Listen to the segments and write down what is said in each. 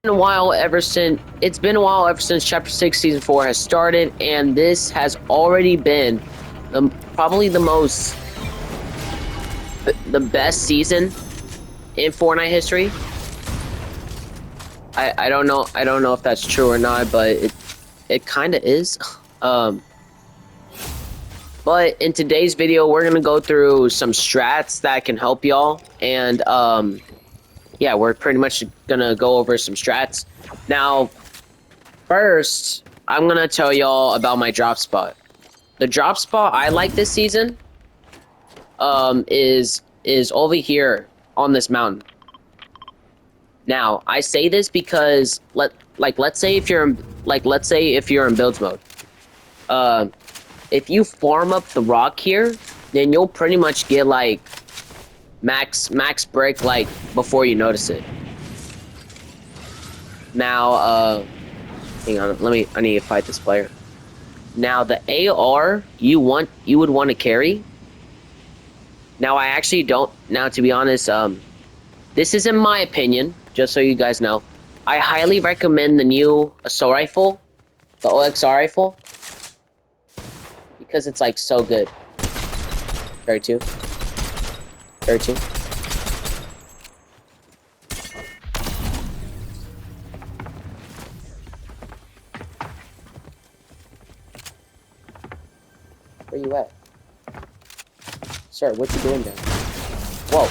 a while ever since it's been a while ever since Chapter 6 Season 4 has started, and this has already been probably the best season in Fortnite history. I don't know if that's true or not, but it kind of is. Um, but in today's video, we're gonna go through some strats that can help y'all, and yeah, we're pretty much gonna go over some strats. Now, first, I'm gonna tell y'all about my drop spot. The drop spot I like this season, is over here on this mountain. Now, I say this because let's say if you're in builds mode, uh, if you farm up the rock here, then you'll pretty much get like max brick like before you notice it. Now, hang on, I need to fight this player. Now the AR you would want to carry. Now I actually don't. Now to be honest, this is in my opinion, just so you guys know. I highly recommend the new assault rifle, the OXR rifle, because it's like so good. 32. 32. Where you at? Sir, what you doing there? Whoa.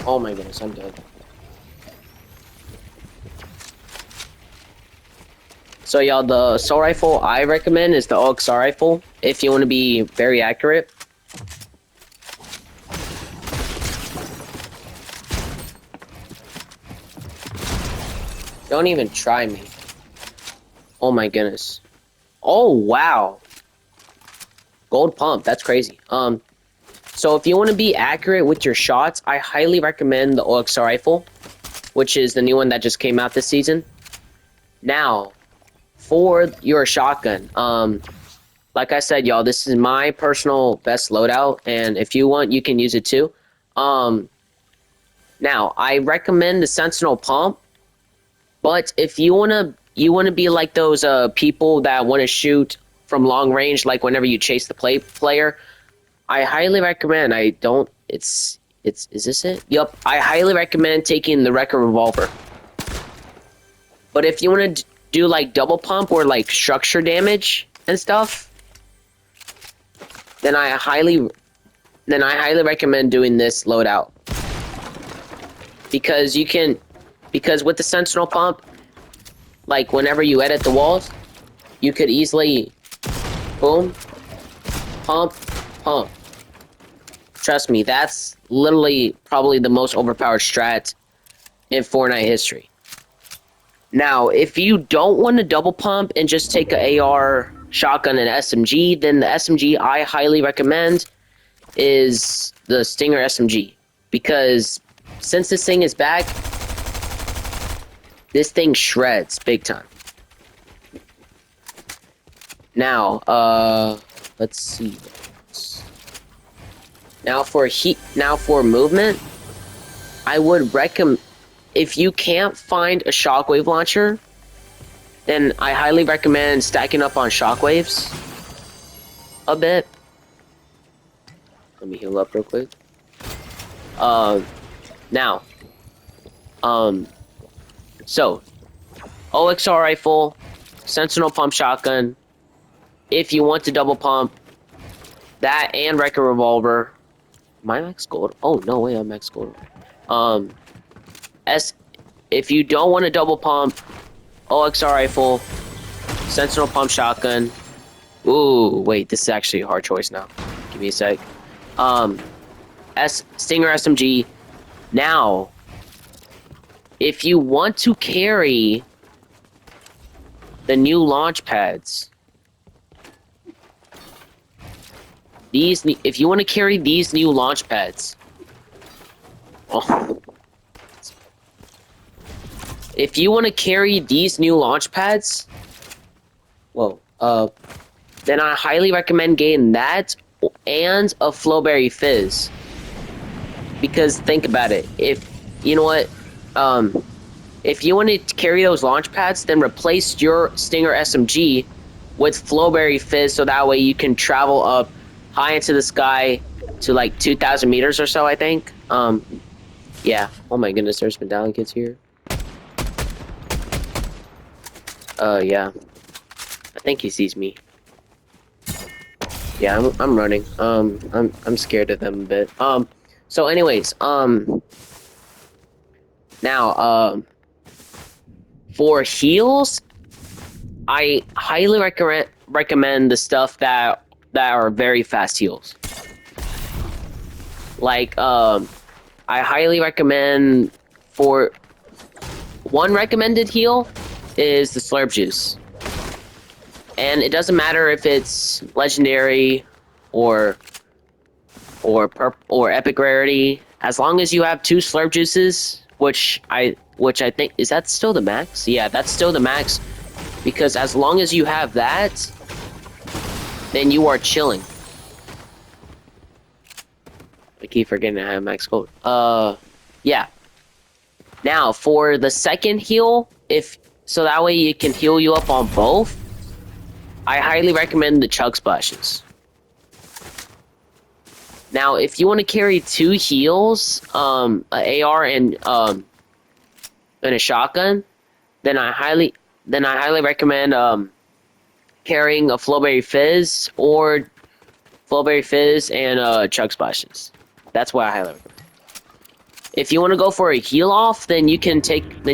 Oh my goodness, I'm dead. So y'all, the assault rifle I recommend is the OXR rifle, if you want to be very accurate. Don't even try me. Oh my goodness. Oh wow. Gold pump, that's crazy. So if you want to be accurate with your shots, I highly recommend the OXR rifle, which is the new one that just came out this season. Now, for your shotgun, like I said, y'all, this is my personal best loadout, and if you want, you can use it too. Now, I recommend the Sentinel pump, but if you wanna be like those people that want to shoot from long range, like whenever you chase the player, I highly recommend. Is this it? Yup. I highly recommend taking the Wrecker revolver. But if you want to do like double pump or like structure damage and stuff, then I highly recommend doing this loadout. Because with the Sentinel pump, like whenever you edit the walls, you could easily boom, pump, pump. Trust me, that's literally probably the most overpowered strat in Fortnite history. Now, if you don't want to double pump and just take an AR, shotgun, and SMG, then the SMG I highly recommend is the Stinger SMG. Because since this thing is back, this thing shreds big time. Now, let's see. Now for movement, I would recommend, if you can't find a shockwave launcher, then I highly recommend stacking up on shockwaves a bit. Let me heal up real quick. Now, so OXR rifle, Sentinel pump shotgun. If you want to double pump, that and Wrecker revolver. Am I max gold? Oh no way, I'm max gold. If you don't want to double pump, OXR rifle, Sentinel pump shotgun. Ooh, wait, this is actually a hard choice now. Give me a sec. Stinger SMG. Now, if you want to carry the new launch pads, if you want to carry these new launch pads, oh, if you want to carry these new launch pads, Whoa. Then I highly recommend getting that and a Flowberry Fizz. Because think about it. If you know what, um, if you want to carry those launch pads, then replace your Stinger SMG with Flowberry Fizz, so that way you can travel up high into the sky to like 2,000 meters or so. I think. Yeah. Oh my goodness, there's medallion kids here. Yeah. I think he sees me. Yeah, I'm running. I'm scared of them a bit. So anyways, now, for heals, I highly recommend the stuff that are very fast heals. Like, I highly recommend for one recommended heal is the Slurp Juice. And it doesn't matter if it's legendary or or epic rarity, as long as you have 2 Slurp Juices, which I think is that still the max? Yeah, that's still the max, because as long as you have that, then you are chilling. I keep forgetting I have max gold. Yeah. Now for the second heal, if so that way it can heal you up on both, I highly recommend the Chug Splashes. Now, if you want to carry 2 heals, an AR and a shotgun, then I highly recommend carrying a Flowberry Fizz or Flowberry Fizz and Chug Splashes. That's what I highly recommend. If you want to go for a heal off, then you can take the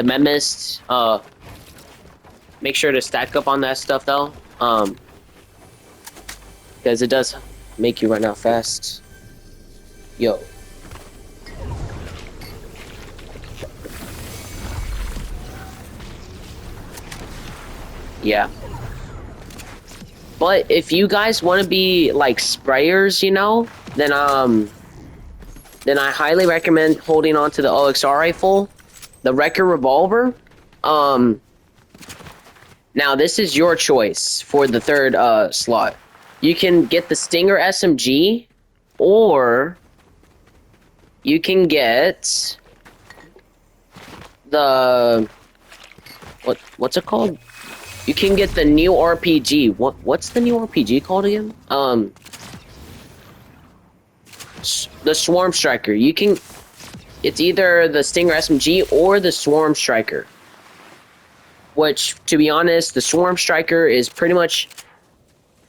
Memist. Make sure to stack up on that stuff though, because it does make you run out fast. Yo. Yeah. But if you guys want to be like sprayers, you know, then I highly recommend holding on to the OXR rifle, the Wrecker revolver. Now this is your choice for the third slot. You can get the Stinger SMG, or you can get the what's it called? You can get the new RPG. What's the new RPG called again? The Swarm Striker. You can. It's either the Stinger SMG or the Swarm Striker. Which, to be honest, the Swarm Striker is pretty much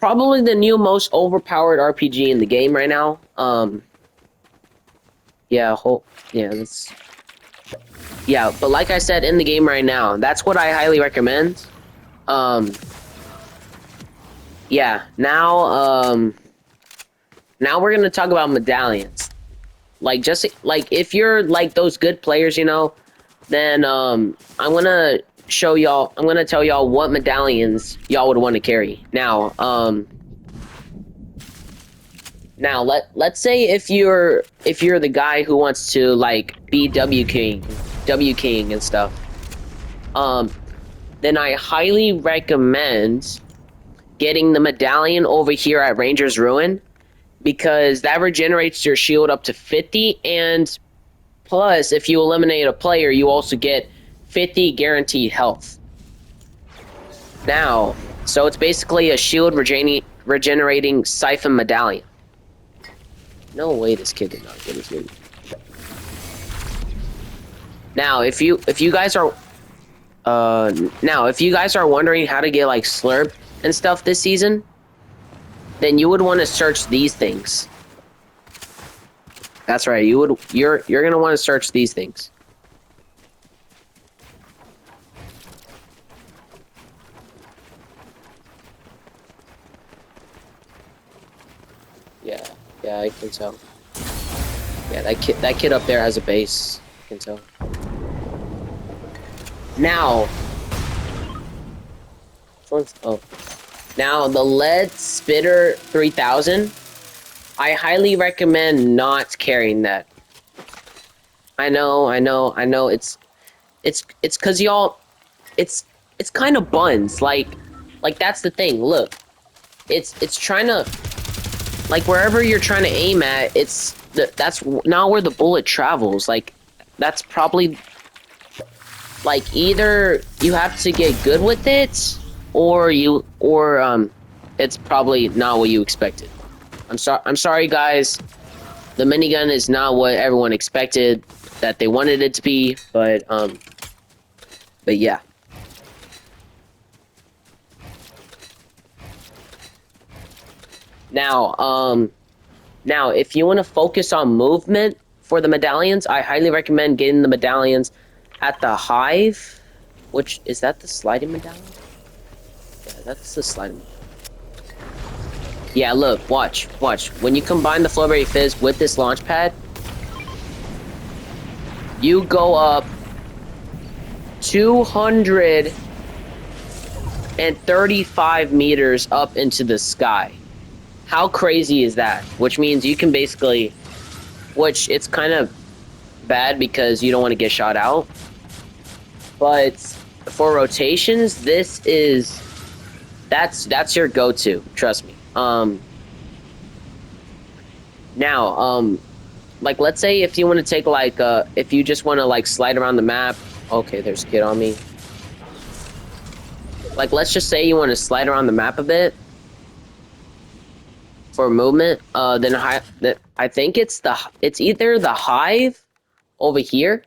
probably the new most overpowered RPG in the game right now. Yeah, that's. Yeah, but like I said, in the game right now, that's what I highly recommend. Yeah, now we're gonna talk about medallions. Like, just like if you're like those good players, you know, then I'm gonna tell y'all what medallions y'all would want to carry. Now, let's say if you're the guy who wants to like be W King and stuff, then I highly recommend getting the medallion over here at Ranger's Ruin, because that regenerates your shield up to 50, and plus, if you eliminate a player, you also get 50 guaranteed health. Now, so it's basically a shield regenerating Siphon medallion. No way this kid did not get his loot. Now, if you guys are wondering how to get like Slurp and stuff this season, then you would want to search these things. That's right. You're gonna want to search these things. Yeah, I can tell. Yeah, that kid up there has a base. I can tell. Now, now the Lead Spitter 3000. I highly recommend not carrying that. I know. It's because y'all. It's it's kind of buns. Like that's the thing. Look, it's trying to, like, wherever you're trying to aim at, that's not where the bullet travels. Like, that's probably, like, either you have to get good with it, or it's probably not what you expected. I'm sorry, guys. The minigun is not what everyone expected that they wanted it to be, but yeah. Now, if you want to focus on movement for the medallions, I highly recommend getting the medallions at the Hive. Which, is that the sliding medallion? Yeah, that's the sliding. Yeah, look, watch. When you combine the Flowberry Fizz with this launch pad, you go up 235 meters up into the sky. How crazy is that? Which means you can basically, which it's kind of bad because you don't want to get shot out. But for rotations, that's your go-to. Trust me. Now, like, let's say if you want to take, like, if you just want to, like, slide around the map. Okay, there's a kid on me. Like, let's just say you want to slide around the map a bit for movement. Then I think it's either the Hive over here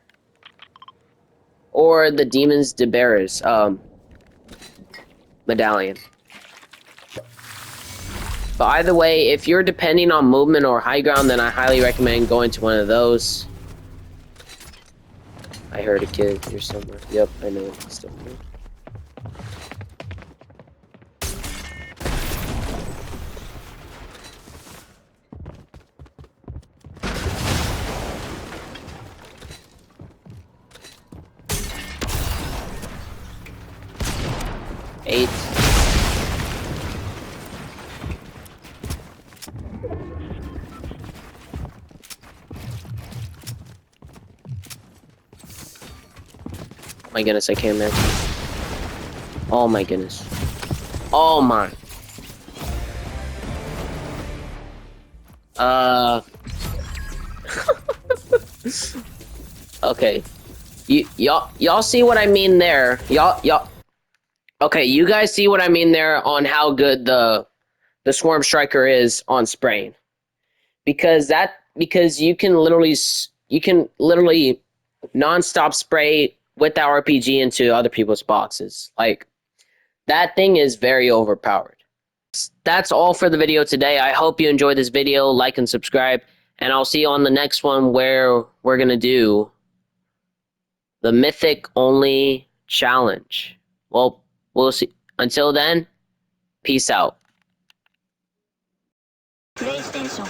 or the Demons de Barras medallion. But either way, if you're depending on movement or high ground, then I highly recommend going to one of those. I heard a kid here somewhere. Yep, I know. He's still here. Eight. Oh my goodness, I can't imagine. Oh my goodness. Oh my. Okay. Y'all see what I mean there? Y'all. Okay, you guys see what I mean there on how good the Swarm Striker is on spraying. Because you can literally non-stop spray with the RPG into other people's boxes. Like, that thing is very overpowered. That's all for the video today. I hope you enjoyed this video. Like and subscribe, and I'll see you on the next one where we're gonna do the Mythic Only Challenge. Well, we'll see. Until then, peace out. PlayStation